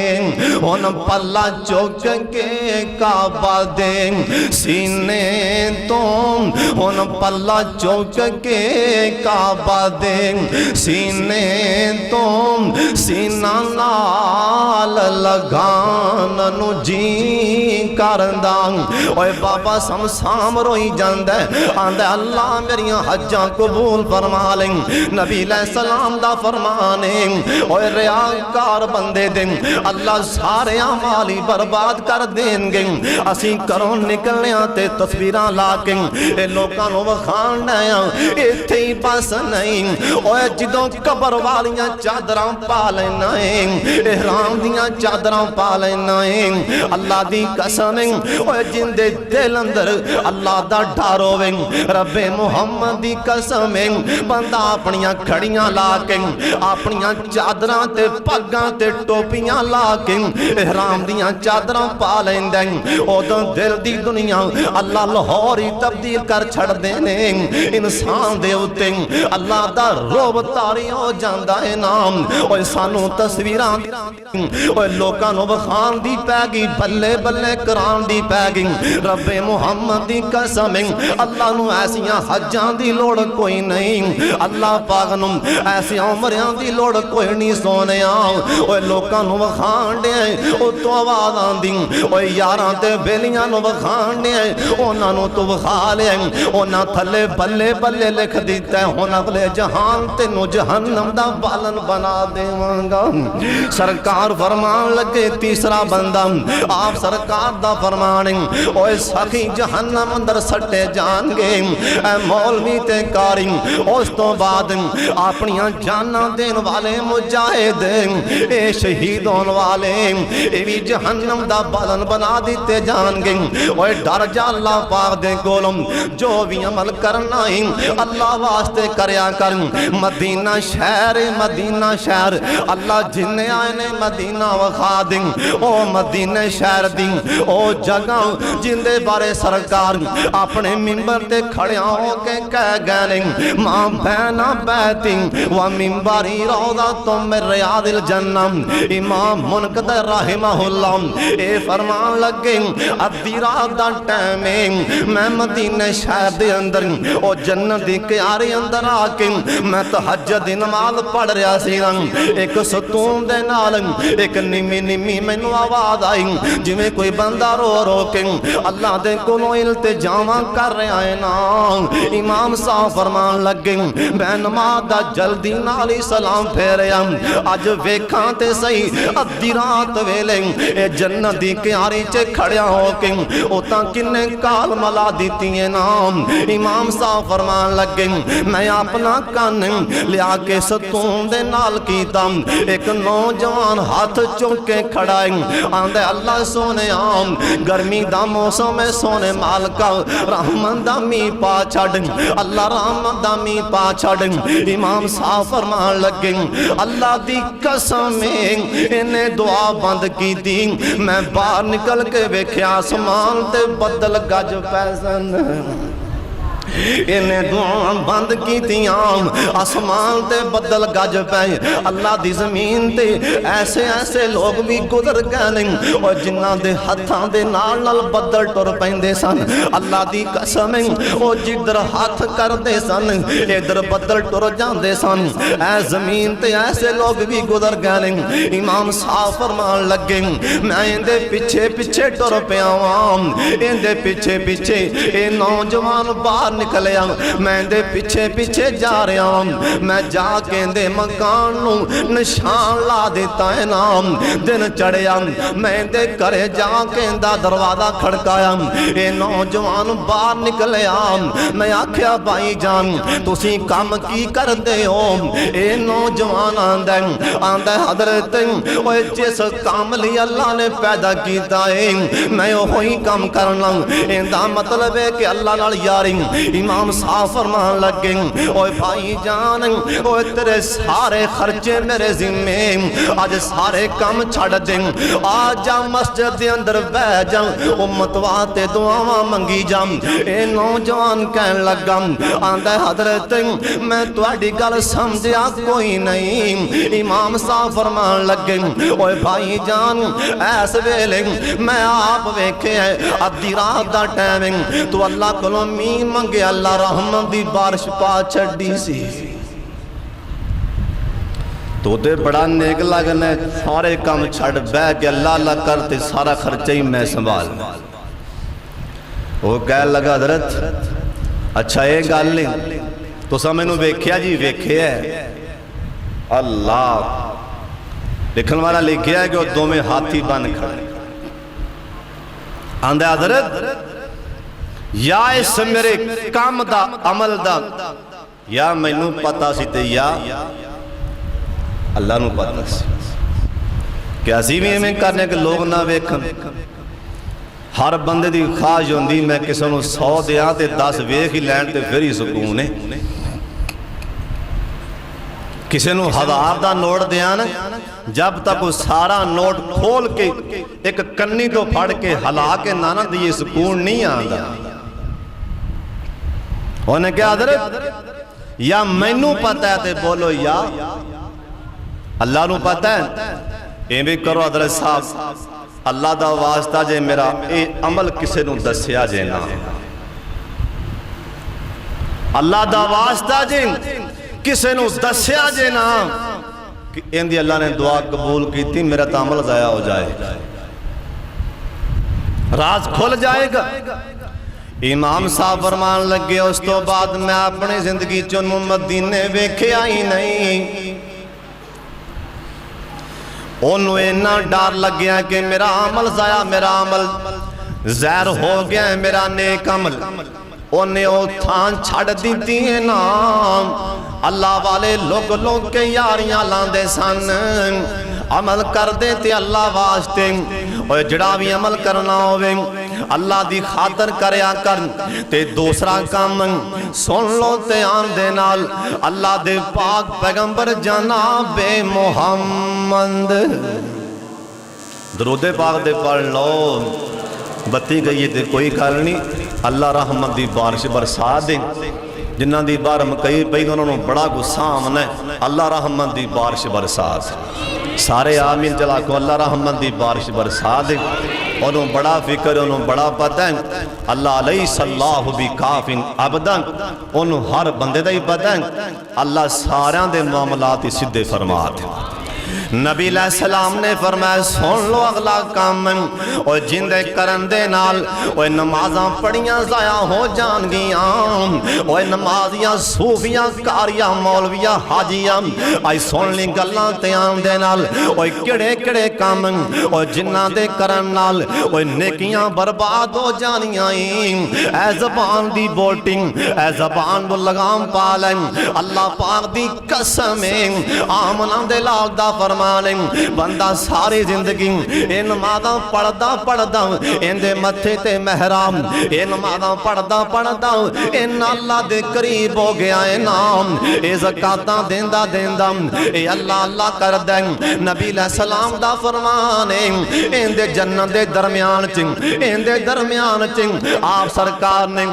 ان پلہ چوک کے کعبہ دے سینے تو ان پلہ چوک کے کعبہ دے سینے تم سینہ نال لگان نو جی کردہ اوے بابا سمسام روئی جاندے آندے اللہ میریاں حجاں قبول فرما لیں نبی علیہ السلام دا فرمانے اوے ریاکار بندے دیں اللہ سارے عمالی برباد کر دیں گے اسی کروں نکلنیاں تے تصویران لاکیں اے لوکانوں وخان نیا ایتھے ہی بس نہیں اوے جدوں قبر والیاں چادران پالنائیں احرام دیاں چادران پالنائیں اللہ دی قسمیں اوے جن دے دل اندر اللہ دا ڈھارویں رب محمد دی قسمیں بندہ اپنیاں کھڑیاں لاکیں اپنیاں چادران تے پگاں تے ٹوپیاں لاکیں احرام دیاں چادران پالیں دیں او دل دی دنیا اللہ لاہوری تبدیل کر چھڑ دینے انسان دے ہوتے اللہ دا روب تاری ہو جاندہ ہے نام اوہ سانو تصویران اوہ لوکانو بخان دی پیگی بلے بلے کران دی پیگی رب محمد دی قسمیں اللہ نو ایسیاں حجان دی لوڑ کوئی نہیں اللہ پاغنو ایسی عمریاں دی لوڑ کوئی نہیں سونے آؤ اوہ لوکانو بخان دے او تو آواز آن دی اوہ یاران تے بیلیاں نو بخان دے اونا نو تو بخا لے اونا تھلے بلے بلے لکھ دیتا ہے ہونا اگلے جہان تے نو جہنم دا بالن بنا دے مانگا سرکار فرمان لگے تیسرا بندہ آپ سرکار دا فرمانے اوہ سخی جہنم اندر سٹے جان گے اے مولوی تے کاری اس تو بعد اپنیاں جانا دین والے مجاہد اے شہیدون والے اے بھی جہنم دا بالن بنا دیتے جان گے اوہ ڈر جا اللہ پاک دے گولم جو بھی عمل کرنا ہی اللہ واسطے کریا کر مدینہ شہر اللہ جنہیں آئینے مدینہ وخا دیں او مدینہ شہر دیں او جگہ جن دے بارے سرکار اپنے منبر تے کھڑیاں ہو کے کہہ گئے ماں بینہ بیتی و منبری روضہ تم میں ریاض الجنہ امام منقدر رحمہ اللہ اے فرمان لگے ادھی رات دا ٹیمیں میں مدینہ شہر دے اندر او جنت دی کیاری اندر آکے میں تحجد نماز پڑھ رہا سی ایک ستون دے نال ایک نمی میں نو آواز آئی جی میں کوئی بندہ رو رو کے اللہ دے کلو التجامہ کر رہا ہے نا امام صاحب فرمان لگے میں نماز دا جلدی نالی سلام پھیریا آج ویکھاں تے صحیح ادھی رات ویلے اے جنت دی کیاری چے کھڑیا ہو کے اوتا کنے کال ملا دیتی ہیں نام امام صاحب فرمان لگے میں اپنا کان لیا کے ستون دے نال کیتا ایک نوجوان ہاتھ چونکے کھڑائیں آندے اللہ سونے آم گرمی دا موسم میں سونے مالکا رحمت دا می پا چھڑ اللہ رحمت دا می پا چھڑ امام صاحب فرمان لگے اللہ دی قسمیں انہیں دعا بند کی دی میں باہر نکل کے ویکھیا آسمان تے بدل گج پیسن انہیں دعا بند کی تیاں آسمان تے بدل گج پہ اللہ دی زمین تے ایسے ایسے لوگ بھی گزر گئے اور جنہاں دے ہتھاں دے نال نال بدل ٹر پیندے سن اللہ دی قسمیں او جدر ہاتھ کر دے سن ادھر بدل ٹر جاندے سن اے زمین تے ایسے لوگ بھی گزر گئے امام صاحب فرمان لگے میں اندے پیچھے پیچھے ٹر پیاواں اندے پیچھے پیچھے اے نوجوان باہر نکلیا میں دے پیچھے پیچھے جا رہا ہوں میں جا کے دے مکان نو نشان لا دیتا ہے نام دن چڑھیا میں دے کرے جا کے دا دروازہ کھڑکایا اے نوجوان باہر نکلیا میں آکھیا بھائی جان تسی کام کی کر دے ہو اے نوجوان آندہ حضرت اوہ جس کام لی اللہ نے پیدا کیتا ہے میں وہی کام کرنا اندہ مطلب ہے کہ اللہ نال یاری امام صاحب فرمان لگیں اوہ بھائی جان اوہ تیرے سارے خرچے میرے ذمہ آج سارے کام چھڑ دیں آج جا مسجد دے اندر بہ جاؤں امت واتے دعاواں منگی جاؤں اے نوجوان کہن لگا آندہ حضرت میں تواڈی گل سمجھیا کوئی نہیں امام صاحب فرمان لگیں اوہ بھائی جان ایس ویلے میں آپ ویکھے ہیں ادھی رات دا ٹائمنگ تو اللہ کلو می منگے اللہ رحمت دی بارش پا چھڑی سی تو تے بڑا نیک لگنا ہے سارے کام چھڑ بہ کے اللہ اللہ کرتے سارا خرچہ ہی میں سنبھال. وہ کہہ لگا حضرت اچھا یہ گل نہیں تو سا میں نو ویکھیا جی ویکھیا ہے اللہ لکھن والا لکھیا ہے کہ وہ دو میں ہاتھی بن کھڑے آندھے حضرت یا اس میرے کام دا عمل دا یا میں نو پتا سی تے یا اللہ نو پتا سی کہ عظیمی میں کرنے کے لوگ نہ ویکھن ہر بندے دی خواہش ہوندی میں کسی نو 100 دیاں تے 10 ویکھ ہی لین تے پھر ہی سکون ہے کسی نو 1000 دا نوٹ دیاں نا جب تک وہ سارا نوٹ کھول کے ایک کنی تو پھڑ کے ہلا کے نانا دیئے سکون نہیں آندا انہیں کہا حضرت یا میں نو پتہ ہے تے بولو یا اللہ نو پتہ ہے اے بھی کرو حضرت صاحب اللہ دا واسطہ جے میرا اے عمل کسے نو دسیا جے نا اللہ دا واسطہ جے کسے نو دسیا جے نا کہ اندھی اللہ نے دعا قبول کی تھی میرا تا عمل ضائع ہو جائے راز کھل جائے گا. امام صاحب فرمان لگے اس تو بعد میں اپنی زندگی چون مدینے ویکھے آئی نہیں انہوں اینا ڈار لگ گیا کہ میرا عمل ضائع میرا عمل زہر ہو گیا ہے میرا نیک عمل انہیں او تھان چھڑ دیتی ہیں نام اللہ والے لوگ کے یاریاں لاندے سن عمل کر دیتے اللہ واسطے اور جڑا بھی عمل کرنا ہوئے اللہ دی خاطر کریا کر تے دوسرا کام سن لو تے آن دے نال اللہ دے پاک پیغمبر جناب محمد درود پاک دے پڑھ لو بتی گئی تے کوئی کر نہیں اللہ رحمت دی بارش برسا دیں جنہ دی بار مکئی پئی انہوں نے بڑا غصہ آمنا ہے اللہ رحمت دی بارش برسا دیں سارے آمین جلا کو اللہ رحمت دی بارش برسا دیں انہوں بڑا فکر انہوں بڑا پتہ ہے اللہ علیہ صلاح بھی کافن عبدن انہوں ہر بندے دا ہی پتہ ہے اللہ ساریاں دے معاملات سدھے فرما دیں نبی علیہ السلام نے فرمایا سن لو اگلا کام اور جندے کرن دے نال اور نمازاں پڑیاں ضائع ہو جان گیاں اور نمازیاں صوفیاں کاریاں مولویاں حاجیاں آئی سن لی گلاں تیان دے نال اور کڑے کڑے کام اور جنہ دے کرن نال اور نیکیاں برباد ہو جانیاں اے زبان دی بوٹنگ اے زبان دو لگام پالیں اللہ پاک دی قسمیں آمنہ دے لال دا فرمائیں بندہ ساری زندگی اے نمازاں پڑھدا ان دے متھے تے محرام اے نمازاں پڑھدا ان اللہ دے قریب ہو گیا اے نام اے زکاتاں دیندا اے اللہ اللہ کر دیں نبی علیہ السلام دا فرمان ان دے جنت دے درمیان چنگ آپ سرکار نے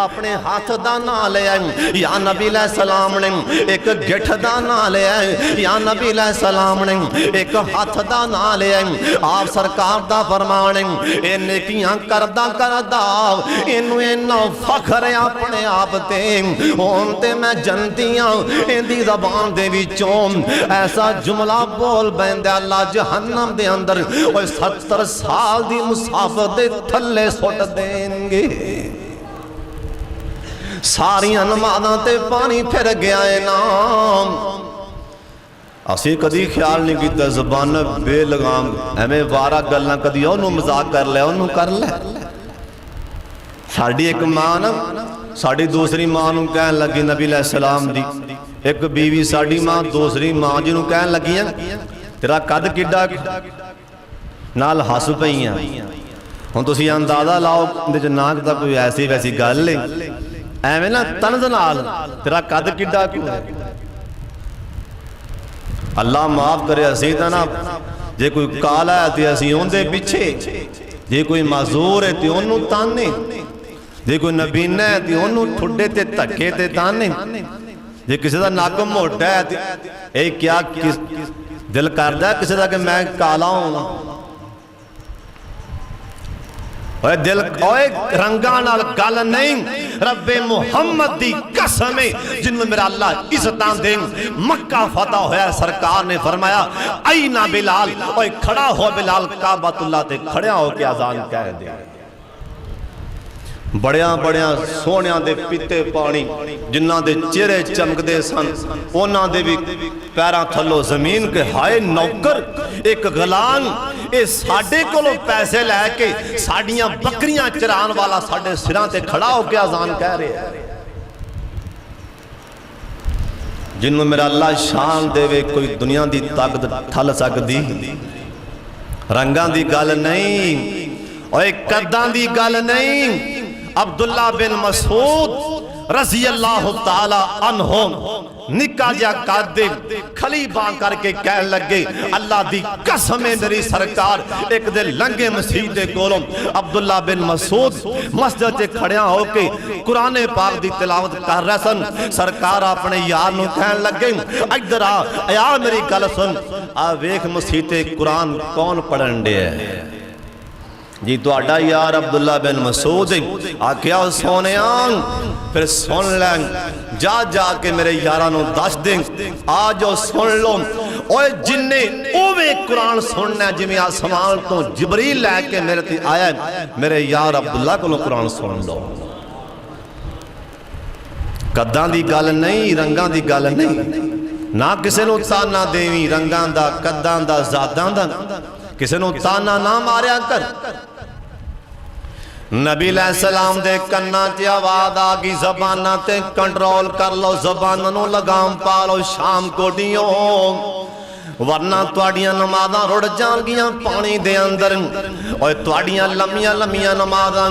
اپنے ہاتھ دا نہ لے یا نبی علیہ السلام نے ایک گٹھ دا نہ لے یا نبی علیہ السلام نے ایک ہاتھ دا نہ لے آپ سرکار دا فرمانے اے نیکیاں کردہ انہوں اینا فخر اپنے آپ تے ہونتے میں جنتیاں اندی زبان دے وچوں ایسا جملہ بول بیندے اللہ جہنم دے اندر 70 سال دی مسافت دے تھلے سوٹ دیں گے ساری نمازاں تے پانی پھر گیا ہے نام اسی کدی خیال نہیں کیتا زبان بے لگام ہمیں وارہ گلنا کدی انہوں مزاق کر لے انہوں کر لے ساڑھی ایک ماں نا ساڑھی دوسری ماں نوں کہن لگی نبی علیہ السلام دی ایک بیوی ساڑھی ماں دوسری ماں جنہوں کہن لگی ہیں تیرا قد کڈا نال ہس پئیاں ہن تسی اندازہ لاؤ دے جناک دا کوئی ایسی ویسی گل نہیں ایویں نا طنز نال تیرا قد کڈا کیوں ہے اللہ معاف کرے اسی نا جے کوئی کالا ہے تے اسی اون دے پیچھے جے کوئی معذور ہے تے اونوں تانے جے کوئی نبینہ ہے تے اونوں ٹھڈے تے دھکے تے تانے جے کسی دا ناک موٹا ہے تے اے کیا دل کردا ہے کسی دا کہ میں کالا ہوں اوے دل اوے رنگاں نال گل نہیں، رب محمد دی قسم ہے جنوں میرا اللہ عزتاں دے۔ مکہ فتح ہویا، سرکار نے فرمایا اینا بلال، اوے کھڑا ہو بلال، کعبۃ اللہ تے کھڑیا ہو کے اذان کہہ دے۔ بڑیاں بڑیاں سونیاں دے پیتے پانی جنہاں دے چہرے چمک دے سن، انہاں دے بھی پیراں تھلو زمین کے ہائے نوکر ایک غلام اے ساڑھے کولو پیسے لے کے ساڑھیاں بکریاں چران والا ساڑھے سراں تے کھڑا ہو کے اذان کہہ رہے ہیں۔ جنہوں میرا اللہ شان دے وے کوئی دنیا دی طاقت ٹھل سکدی، رنگاں دی گل نہیں اور ایک قداں دی گل نہیں۔ عبداللہ بن مسعود رضی اللہ تعالی عنہ نکا جا قادم کھلی بان کر کے کہہ لگے اللہ دی قسم میری سرکار ایک دے لنگے مسجد دے کولوں عبداللہ بن مسعود مسجد سے کھڑیاں ہو کے قرآن پاک دی تلاوت کر رہے سن۔ سرکار اپنے یار نو کہن لگے ادھر آ یار میری گل سن، آ ویکھ مسجد قرآن کون پڑھن دے ہے؟ جی تو اڈا یار عبداللہ بن مسعود آکھیا سونیاں پھر سن لیں، جا جا کے میرے یارانوں دس دیں، آجو سن لو۔ اوہ جننے اوے قرآن سننا ہے جمعی آسمان تو جبریل لے کے میرے تی آیا ہے، میرے یار عبداللہ کو قرآن سن لو۔ قدان دی گل نہیں، رنگان دی گل نہیں، نہ کسے نو تانا دیوی رنگان دا قدان دا زادان دا، کسے نو تانا نہ ماریا کر۔ نبی علیہ السلام دے کناں تے آواز آگی زبانہ تے کنٹرول کر لو، زبانہ نو لگام پالو شام کو دیوں، ورنہ توڑیاں نمازاں رڑ جان گیاں پانی دے اندر، اوہ توڑیاں لمیاں لمیاں نمازاں،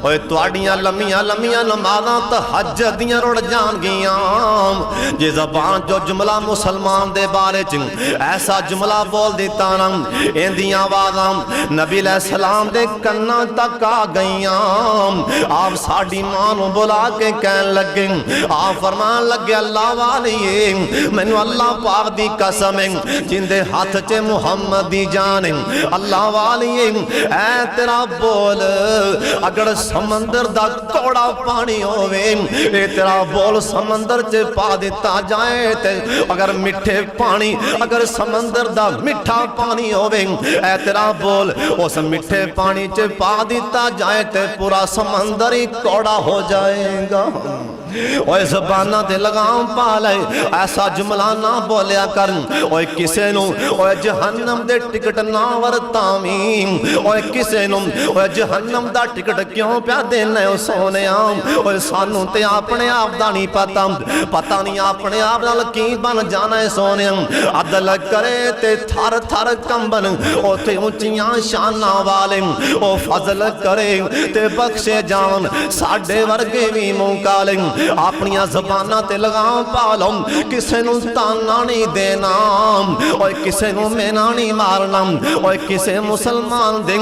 اوہ توڑیاں لمیاں لمیاں نمازاں تہجد دیاں رڑ جان گیاں۔ یہ زبان جو جملہ مسلمان دے بارے چنگ ایسا جملہ بول دیتا نا، ان دیاں آوازاں نبی علیہ السلام دے کناں تک آ گئیاں۔ آپ ساڑھی مانو بلا کے کہن لگے، آپ فرمان لگے اللہ والیے مینو اللہ پاک دی قسم جن دے ہاتھ چے محمد دی جان، اللہ والیے اے تیرا بول اگر سمندر دا کوڑا پانی ہوئے، اے تیرا بول سمندر چے پا دیتا جائے تے اگر مٹھے پانی اگر سمندر دا مٹھا پانی ہوئے، اے تیرا بول اس مٹھے پانی چے پا دیتا جائے تے پورا سمندر ہی کوڑا ہو جائے گا۔ اوہ زبانہ دے لگام پالے ایسا جملہ نہ بولیا کر، اوہ کسے نو اوہ جہنم دے ٹکٹ نہ ورتامیم، اوہ کسے نو اوہ جہنم دا ٹکٹ کیوں پیا دینا ہے سونے آم، اوہ سانوں تے اپنے آپ دا نہیں پتا نہیں اپنے آپ دا لکین بن جانا ہے سونے آم۔ عدل کرے تے تھر تھر کمبن، اوہ تے اونچیاں شانہ والے، اوہ فضل کرے تے بخشے جان ساڑھے ورگے بھی موکالے۔ اپنیاں زبانہ تے لگام پالو، کسے نو تانا نہیں دینا، اور کسے نو مینا نہیں مارنا، اور کسے مسلمان دے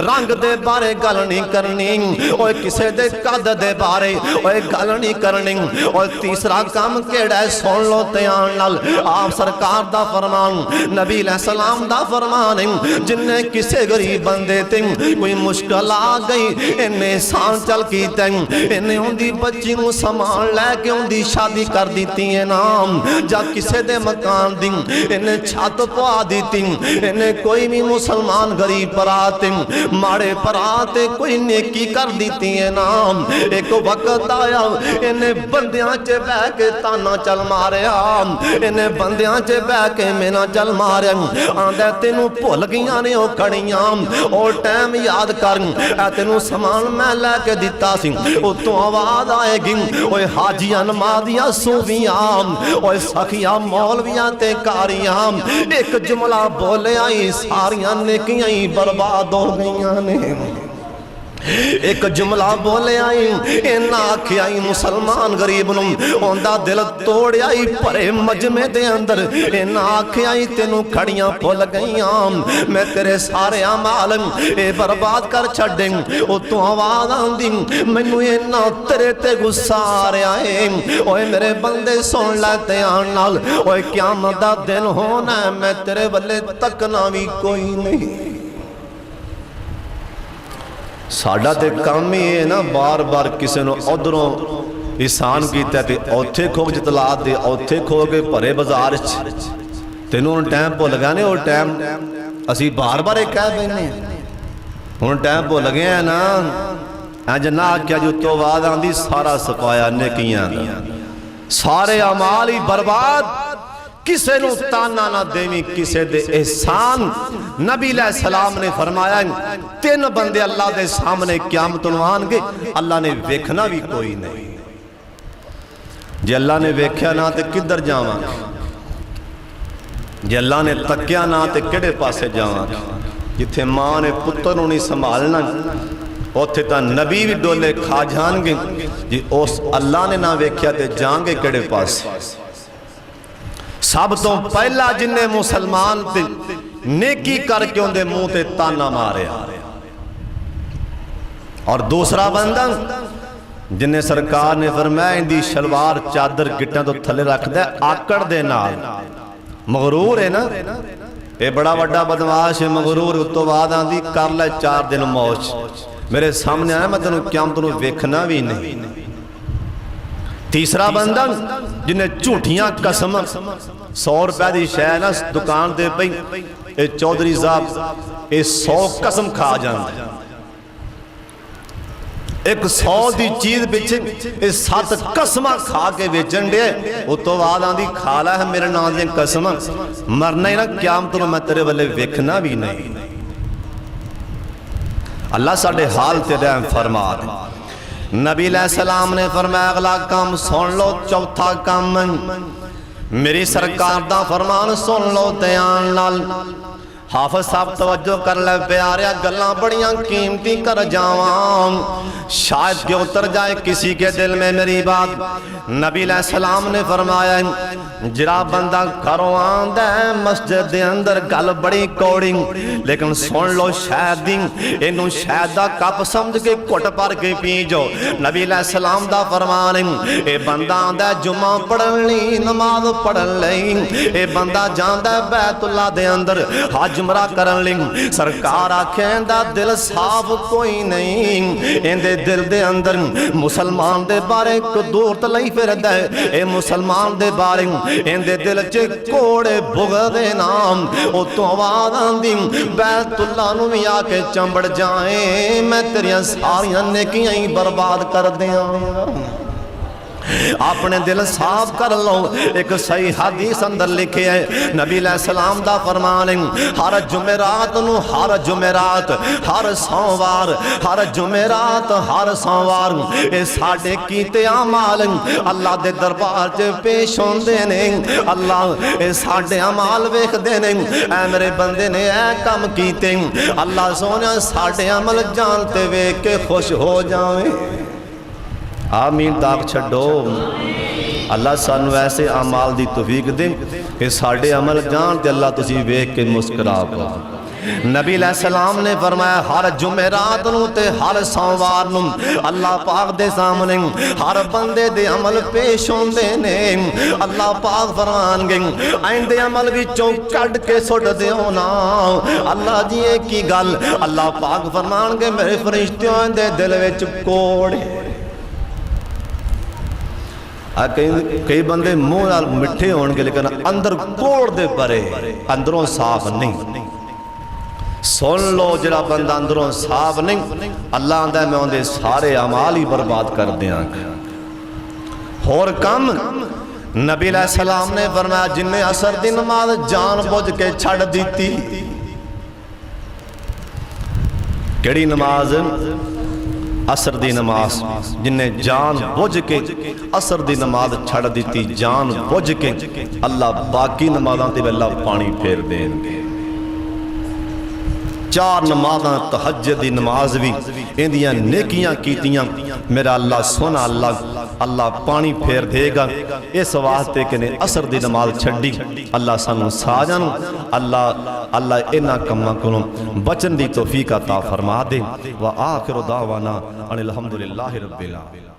رنگ دے بارے گل نہیں کرنی، اور کسے دے قد دے بارے گل نہیں کرنی۔ اور تیسرا کام کیڑا ہے سن لو تیان نال، آپ سرکار دا فرمان نبی علیہ السلام دا فرمان جن نے کسے غریب بندے تے کوئی مشکل آ گئی، انہیں سان چل کی تے انہیں ان دی بچی نو سمان لے کے ان دی شادی کر دیتی ہیں نام، جا کسے دے مکان دی انہیں چھات پوا دیتی، انہیں کوئی بھی مسلمان غریب پر آتے مارے پر آتے کوئی نیکی کر دیتی ہیں نام۔ ایک وقت آیا انہیں بندیاں چے بہ کے تانا چل مارے آم، انہیں بندیاں چے بہ کے مینا چل مارے آندھے تینوں پھول گیاں نے او کھڑیاں اور ٹائم یاد کر اے تینوں سامان میں لے کے دیتا سی، او تو آواز آئے گی اوہ حاجیاں نمازیاں صوفیاں اوہ سخیاں مولویاں تے کاریاں، ایک جملہ بولے آئی ساریاں نیکیاں ہی برباد ہو گئیاں نے۔ ایک جملہ بولے آئی اینا آکھی آئی مسلمان غریب نم اوندہ دل توڑ آئی پرے مجمع دے اندر، اینا آکھی آئی تینوں کھڑیاں پھول گئیاں، میں تیرے سارے عمال اے برباد کر چھڑیں، او تو آواز آندی مینوں اینا تیرے تے گسارے آئے، اوہ میرے بندے سن لیتے آنال، اوہ قیامت دا دن ہونا ہے میں تیرے والے تک نہ بھی کوئی نہیں۔ ਸਾਡਾ ਤੇ ਕੰਮ ਹੀ ਇਹ ਨਾ ਬਾਰ-ਬਾਰ ਕਿਸੇ ਨੂੰ ਉਧਰੋਂ ihsan ਕੀਤਾ ਤੇ ਉੱਥੇ ਖੋਜ ਜਤਲਾਤ ਦੇ ਉੱਥੇ ਖੋ ਕੇ ਭਰੇ ਬਾਜ਼ਾਰ 'ਚ ਤੈਨੂੰ ਹੁਣ ਟਾਈਮ ਭੁੱਲ ਗਿਆ ਨੇ ਉਹ ਟਾਈਮ ਅਸੀਂ ਬਾਰ-ਬਾਰ ਇਹ ਕਹਿ ਬੈਨੇ ਹੁਣ ਟਾਈਮ ਭੁੱਲ ਗਿਆ ਨਾ ਇੰਜ ਨਾ ਆਖਿਆ ਜੋ ਤੋਂ ਬਾਅਦ ਆਂਦੀ ਸਾਰਾ ਸਫਾਇਆ ਨੇਕੀਆਂ ਦਾ ਸਾਰੇ ਅਮਾਲ ਹੀ ਬਰਬਾਦ ਕਿਸੇ ਨੂੰ ਤਾਨਾ ਨਾ ਦੇਵੀਂ ਕਿਸੇ ਦੇ ihsan نبی علیہ السلام نے فرمایا 3 بندے اللہ دے سامنے قیامت نوں آنگے اللہ نے ویکھنا بھی کوئی نہیں جے اللہ نے ویکھیا نہ تے کدھر جاواں جے اللہ نے تکیا نہ تے کیڑے پاسے جاواں جتھے ماں نے پتر نوں نہیں سنبھالنا اوتھے تاں نبی بھی ڈولے کھا جان گے جی اس اللہ نے نہ ویکھیا تے جان گے کیڑے پاسے سب تو پہلا جن نے مسلمان تے نیکی کر کے ان دے منہ تے تانا مارے اور دوسرا بندہ جن نے سرکار نے فرمایا ان دی شلوار چادر گٹاں تو تھلے رکھ دے آکڑ دے نال مغرور ہے نا اے بڑا بڑا بدماش ہے مغرور تو بعد آندی کر لے 4 دن موج میرے سامنے آیا میں تنوں قیامت نوں ویکھنا بھی نہیں تیسرا بندہ جنہیں جھوٹیاں قسم 100 روپے دی شے نا دکان دے پئی اے چودھری صاحب اے 100 قسم کھا جاندا ایک 100 دی چیز پیچھے اے 7 قسماں کھا کے بیچن دے او تو بعد آندی کھا لا ہے میرے نام دی قسم مرنا ہی نا قیامت نوں میں تیرے والے ویکھنا بھی نہیں اللہ ساڈے حال تے رحم فرما دے نبی علیہ السلام نے فرمایا اگلا کام سن لو چوتھا کام میری سرکار دا فرمان سن لو دیان نال حافظ صاحب توجہ کر لے پیاریا گلاں بڑیاں قیمتی کر جاواں شاید کہ اتر جائے کسی کے دل میں میری بات نبی علیہ السلام نے فرمایا جرا بندہ کرو آندہ مسجد دے اندر گل بڑی کوڑی لیکن سن لو شاید دیں انہوں شاید دا کپ سمجھ کے کٹ پر کے پی جو نبی علیہ السلام دا فرمانے اے بندہ آندہ جمعہ پڑھن لی نماز پڑھن لی اے بندہ جاندہ بیت اللہ دے اندر حج جمرہ کرن لیں سرکار آکھیں دا دل صاف کوئی نہیں ان دے دل دے اندر مسلمان دے بارے کو دور تلائی پھر دے اے مسلمان دے بارے ان دے دل چے کوڑے بغض دے نام او تو آوازاں دی بیت اللہ نو بھی آکے چمبڑ جائیں میں تیریاں ساریاں نیکیاں ہی برباد کر دیاں اپنے دل صاف کر لو ایک صحیح حدیث اندر لکھے ہے نبی علیہ السلام دا فرمانے ہر جمعرات نو ہر جمعرات ہر سوموار ہر جمعرات ہر سوموار اے ساڈے کیتے اعمال اللہ دے دربار چ پیش ہوندے نے اللہ اے ساڈے اعمال ویکھدے نے اے میرے بندے نے اے کم کیتے اللہ سونا ساڈے عمل جانتے ویکھ کے خوش ہو جاویں آمین تاک چھڑو اللہ سانو ایسے اعمال دی توفیق دے کہ ساڑھے عمل جانتے اللہ تسی ویکھ کے مسکرا پا نبی علیہ السلام نے فرمایا ہر جمعرات نو تے ہر سوموار نو اللہ پاک دے سامنے ہر بندے دے عمل پیش ہوندے نے اللہ پاک فرمان گے این دے عمل وچوں کڈ کے سٹ دیو نا اللہ جی ایک کی گل اللہ پاک فرمان گے میرے فرشتیوں دے دل وچ کوڑے کئی بندے منہ مٹھے ہون گے لیکن اندر کوڑ دے پرے اندروں صاف نہیں سن لو جڑا بندہ اندروں صاف نہیں اللہ آندہ میں اندے سارے اعمال ہی برباد کر دیاں اور کم نبی علیہ السلام نے فرمایا جن نے عصر دی نماز جان بوجھ کے چھڑ دیتی کیڑی نماز عصر دی نماز جن نے جان بوجھ کے عصر دی نماز چھڑ دیتی جان بوجھ کے اللہ باقی نمازاں تے اللہ پانی پھیر دیں گے 4 نمازاں تہجد دی نماز بھی اندیاں نیکیاں کیتیاں میرا اللہ سونا اللہ پانی پھیر دے گا اس واسطے کہ نے عصر دی نماز چھڑی اللہ سانو ساجن اللہ انہا کمہ کنوں بچن دی توفیق عطا فرما دے وآخر دعوانا ان الحمدللہ رب العالمین